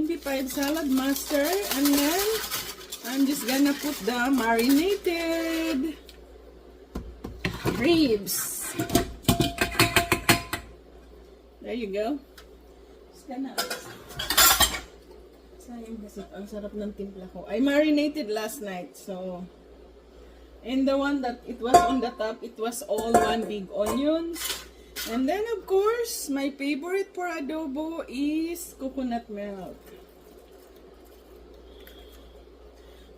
25 salad mustard, and then I'm just gonna put the marinated ribs. There you go. Just gonna... Sayang kasi ang sarap ng timpla ko. I marinated last night, so... And the one that it was on the top, it was all one big onions. And then, of course, my favorite for adobo is coconut milk.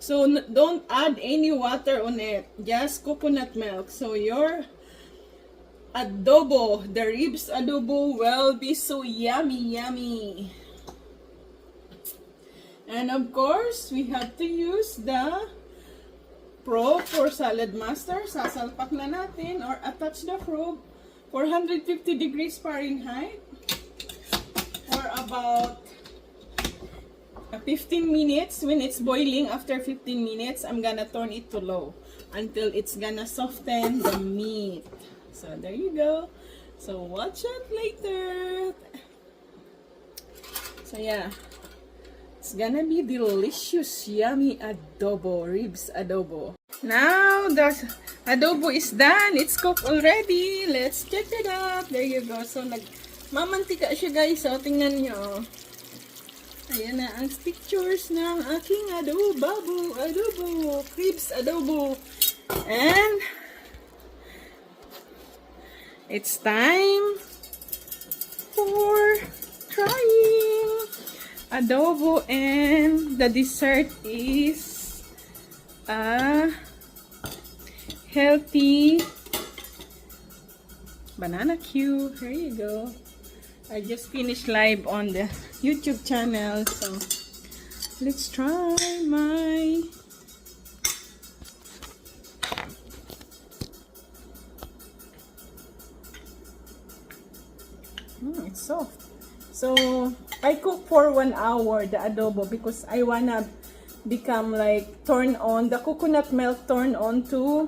So, don't add any water on it. Just coconut milk. So, your adobo, the ribs adobo will be so yummy, yummy. And of course, we have to use the probe for salad master. Sasalpak na natin or attach the probe 450 degrees Fahrenheit for about 15 minutes. When it's boiling, after 15 minutes, I'm gonna turn it to low until it's gonna soften the meat. So there you go. So watch it later. So yeah, it's gonna be delicious, yummy adobo, ribs adobo. Now the adobo is done. It's cooked already. Let's check it out. There you go. So nagmamantika siya, guys. So tingnan nyo. Ayan na ang pictures ng aking adobo, ribs adobo. And it's time for trying adobo, and the dessert is a healthy banana cube. Here you go. I just finished live on the YouTube channel, so let's try my it's soft. So I cook for 1 hour the adobo because I wanna become like turn on the coconut milk, turn on to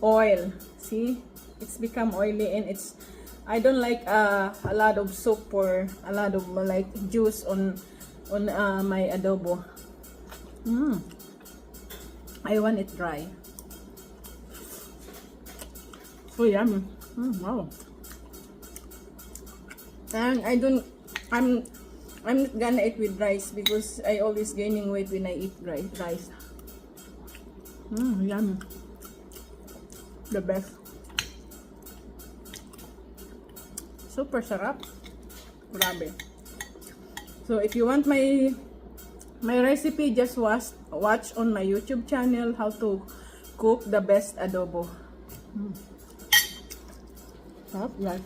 oil. See, it's become oily, and it's I don't like a lot of soup or a lot of like juice on my adobo. I want it dry. So yummy. Wow. And I'm not gonna eat with rice because I always gaining weight when I eat rice. Yummy. The best. Super sarap. Grabe. So if you want my recipe, just watch on my YouTube channel how to cook the best adobo. Sarap, guys.